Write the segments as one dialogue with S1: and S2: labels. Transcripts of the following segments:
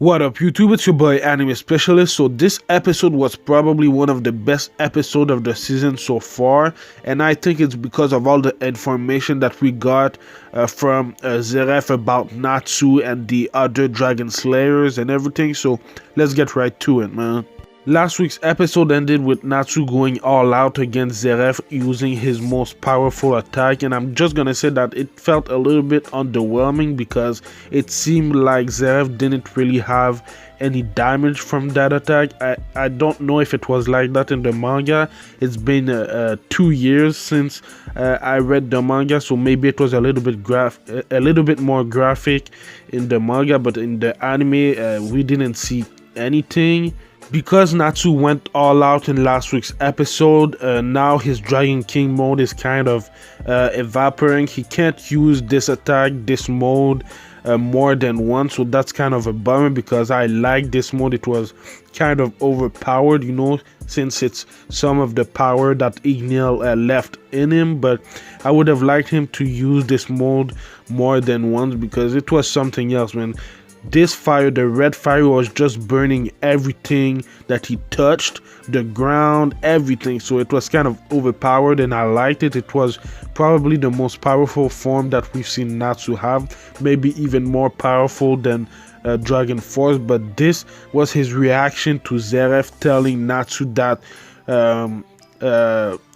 S1: What up YouTube, it's your boy Anime Specialist. So this episode was probably one of the best episodes of the season so far, and I think it's because of all the information that we got from Zeref about Natsu and the other Dragon Slayers and everything. So let's get right to it, man. Last week's episode ended with Natsu going all out against Zeref using his most powerful attack, and I'm just gonna say that it felt a little bit underwhelming because it seemed like Zeref didn't really have any damage from that attack. I don't know if it was like that in the manga. It's been 2 years since I read the manga, so maybe it was a little bit more graphic in the manga, but in the anime we didn't see anything. Because Natsu went all out in last week's episode, now his Dragon King mode is kind of evaporating. He can't use this attack, this mode more than once, so that's kind of a bummer because I like this mode. It was kind of overpowered, you know, since it's some of the power that Igneel left in him, but I would have liked him to use this mode more than once because it was something else, man. This fire, the red fire, was just burning everything that he touched, the ground, everything. So it was kind of overpowered and I liked it. It was probably the most powerful form that we've seen Natsu have, maybe even more powerful than Dragon Force. But this was his reaction to Zeref telling Natsu that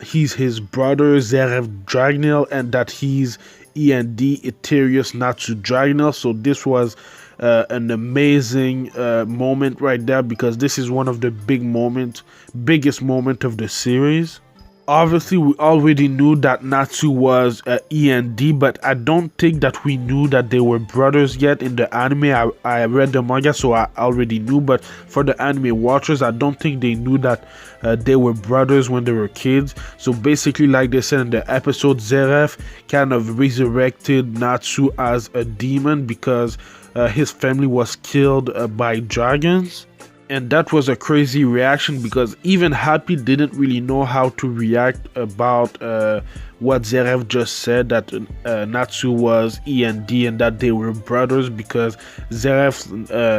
S1: he's his brother Zeref Dragneel and that he's END Eterius Natsu Dragneel. So this was an amazing moment right there because this is one of the biggest moment of the series. Obviously we already knew that Natsu was END, but I don't think that we knew that they were brothers yet in the anime. I read the manga, so I already knew, but for the anime watchers, I don't think they knew that they were brothers when they were kids. So basically, like they said in the episode, Zeref kind of resurrected Natsu as a demon because his family was killed by dragons. And that was a crazy reaction because even Happy didn't really know how to react about what Zeref just said, that Natsu was END and that they were brothers because Zeref's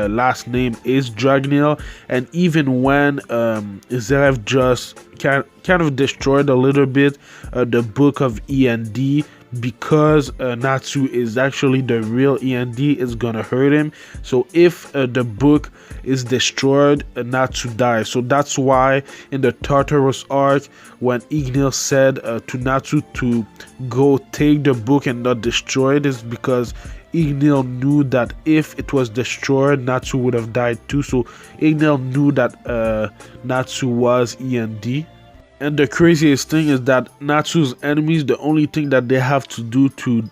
S1: last name is Dragneel. And even when Zeref just kind of destroyed a little bit the book of END, because Natsu is actually the real END, is gonna hurt him. So if the book is destroyed, Natsu dies. So that's why in the Tartarus arc, when Igneel said to Natsu to go take the book and not destroy it, is because Igneel knew that if it was destroyed, Natsu would have died too. So Igneel knew that Natsu was END. And the craziest thing is that Natsu's enemies, the only thing that they have to do to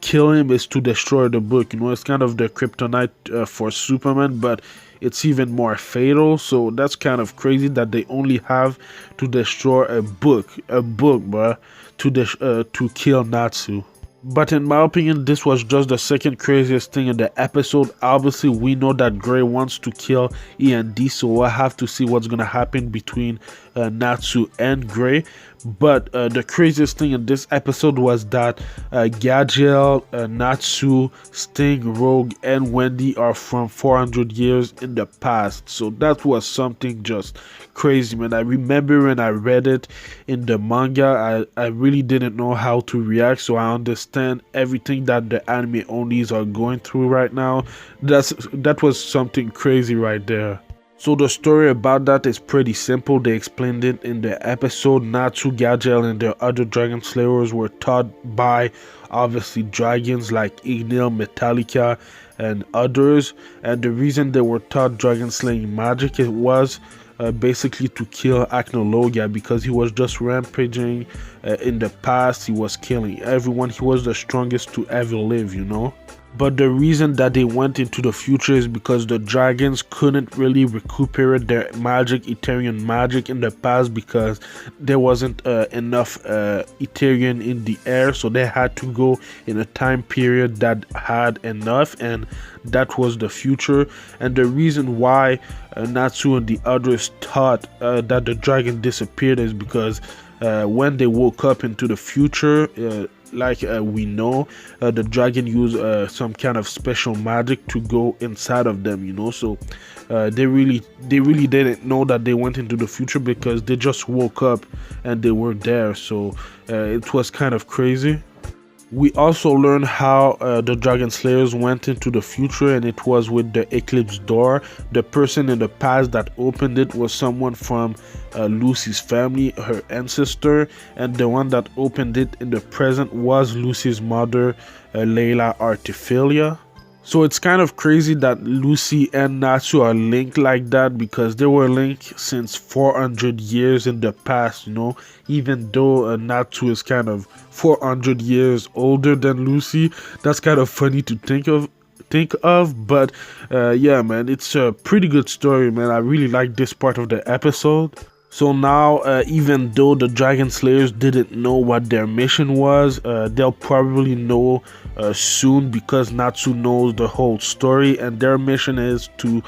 S1: kill him is to destroy the book. You know, it's kind of the kryptonite for Superman, but it's even more fatal. So that's kind of crazy that they only have to destroy a book, bruh, to kill Natsu. But in my opinion, this was just the second craziest thing in the episode. Obviously, we know that Gray wants to kill END, so we'll have to see what's gonna happen between Natsu and Gray. But the craziest thing in this episode was that Gadgel, Natsu, Sting, Rogue, and Wendy are from 400 years in the past. So that was something just crazy, man. I remember when I read it in the manga, I really didn't know how to react. So I understand everything that the anime onlys are going through right now. That was something crazy right there. So the story about that is pretty simple. They explained it in the episode. Natsu, Gadgel, and the other Dragon Slayers were taught by obviously dragons like Igneel, Metallica, and others. And the reason they were taught dragon slaying magic, it was basically to kill Acnologia because he was just rampaging in the past. He was killing everyone. He was the strongest to ever live, you know. But the reason that they went into the future is because the dragons couldn't really recuperate their magic, Eterian magic, in the past because there wasn't enough Eterian in the air. So they had to go in a time period that had enough, and that was the future. And the reason why Natsu and the others thought that the dragon disappeared is because when they woke up into the future, we know, the dragon use some kind of special magic to go inside of them, so they really didn't know that they went into the future because they just woke up and they were there. So it was kind of crazy. We also learned how the Dragon Slayers went into the future, and it was with the Eclipse Door. The person in the past that opened it was someone from Lucy's family, her ancestor, and the one that opened it in the present was Lucy's mother, Layla Artifilia. So it's kind of crazy that Lucy and Natsu are linked like that, because they were linked since 400 years in the past, even though Natsu is kind of 400 years older than Lucy. That's kind of funny to think of, but yeah, man, it's a pretty good story, man. I really like this part of the episode. So now, even though the Dragon Slayers didn't know what their mission was, they'll probably know soon, because Natsu knows the whole story, and their mission is to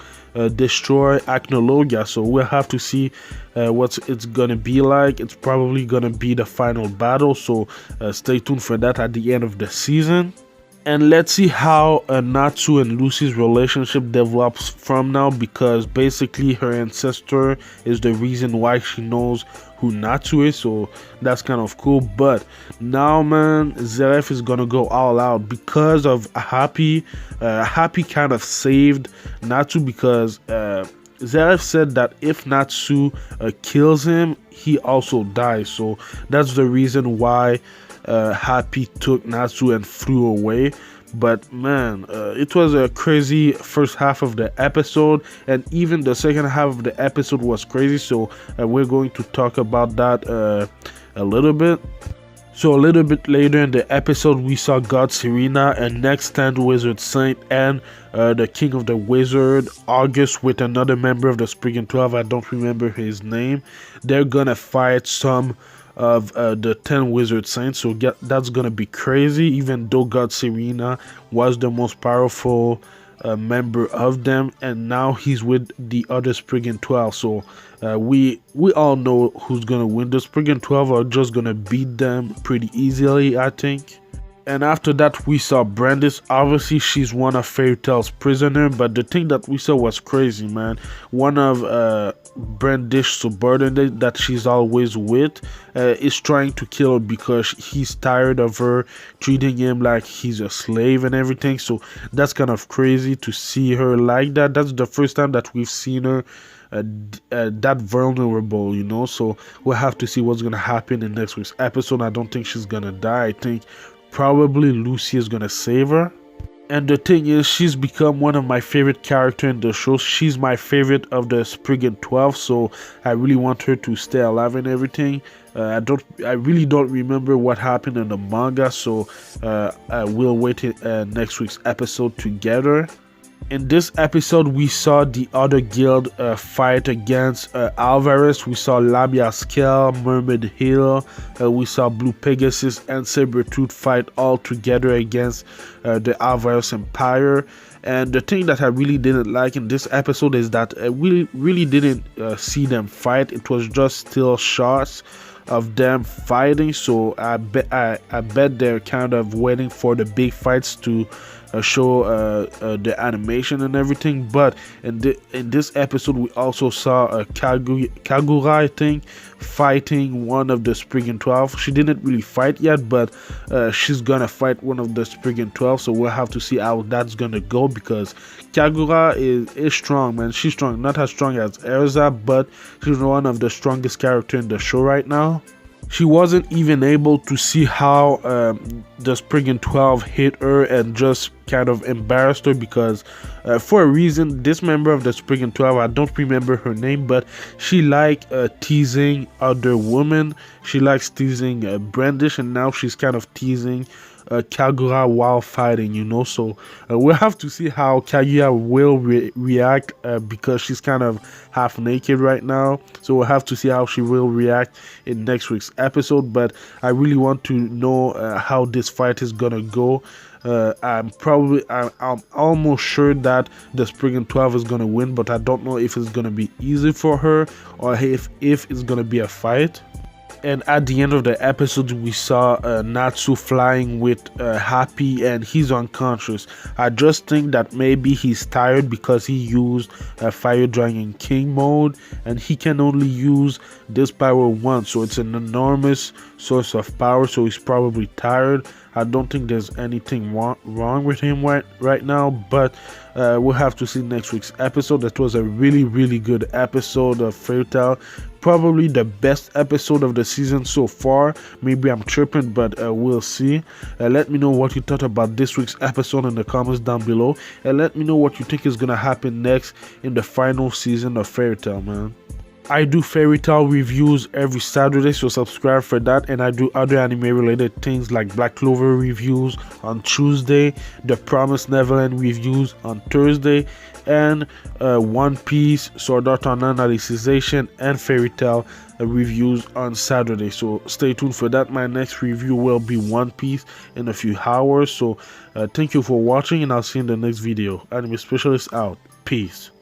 S1: destroy Acnologia. So we'll have to see what it's gonna be like. It's probably gonna be the final battle, so stay tuned for that at the end of the season. And let's see how Natsu and Lucy's relationship develops from now, because basically her ancestor is the reason why she knows who Natsu is, so that's kind of cool. But now, man, Zeref is gonna go all out because of Happy. Happy kind of saved Natsu, because Zeref said that if Natsu kills him, he also dies. So that's the reason why Happy took Natsu and flew away. But man, it was a crazy first half of the episode, and even the second half of the episode was crazy. So we're going to talk about that a little bit. So a little bit later in the episode, we saw God Serena and Next Stand Wizard Saint and the King of the Wizard August with another member of the Spriggan 12. I don't remember his name. They're gonna fight some of the 10 Wizard Saints, so that's gonna be crazy, even though God Serena was the most powerful member of them, and now he's with the other Spriggan 12. So we all know who's gonna win. The Spriggan 12 are just gonna beat them pretty easily, I think. And after that, we saw Brandis. Obviously, she's one of Fairy Tail's prisoner, but the thing that we saw was crazy, man. One of Brandish's subordinate that she's always with is trying to kill her because he's tired of her treating him like he's a slave and everything. So that's kind of crazy to see her like that. That's the first time that we've seen her that vulnerable, so we'll have to see what's gonna happen in next week's episode. I don't think she's gonna die. I think probably Lucy is gonna save her. And the thing is, she's become one of my favorite characters in the show. She's my favorite of the Spriggan 12, so I really want her to stay alive and everything. I really don't remember what happened in the manga, so we'll wait next week's episode together. In this episode, we saw the other guild fight against Alvarez. We saw Lamia Scale, Mermaid Hill, we saw Blue Pegasus and Sabretooth fight all together against the Alvarez Empire. And the thing that I really didn't like in this episode is that we really didn't see them fight. It was just still shots of them fighting, so I bet they're kind of waiting for the big fights to show the animation and everything. But in this episode, we also saw Kagura, I think, fighting one of the Spriggan 12. She didn't really fight yet, but she's gonna fight one of the Spriggan 12, so we'll have to see how that's gonna go, because Kagura is strong, man. She's strong, not as strong as Erza, but she's one of the strongest characters in the show right now. She wasn't even able to see how the Spriggan 12 hit her and just kind of embarrassed her, because for a reason, this member of the Spriggan 12, I don't remember her name, but she liked teasing other women. She likes teasing Brandish, and now she's kind of teasing Kagura while fighting, so we'll have to see how Kaguya will react, because she's kind of half naked right now, so we'll have to see how she will react in next week's episode. But I really want to know how this fight is gonna go. I'm almost sure that the Spriggan 12 is gonna win, but I don't know if it's gonna be easy for her or if it's gonna be a fight. And at the end of the episode, we saw Natsu flying with Happy, and he's unconscious. I just think that maybe he's tired because he used Fire Dragon King mode, and he can only use this power once, so it's an enormous source of power, so he's probably tired. I don't think there's anything wrong with him right now, but we'll have to see next week's episode. That was a really good episode of Fairy Tail. Probably the best episode of the season so far. Maybe I'm tripping, but we'll see. Let me know what you thought about this week's episode in the comments down below, and let me know what you think is gonna happen next in the final season of Fairy Tail, man. I do Fairy Tail reviews every Saturday, so subscribe for that. And I do other anime related things like Black Clover reviews on Tuesday, The Promised Neverland reviews on Thursday, and One Piece, Sword Art Online Alicization, and Fairy Tail reviews on Saturday. So stay tuned for that. My next review will be One Piece in a few hours. So thank you for watching, and I'll see you in the next video. Anime Specialist out. Peace.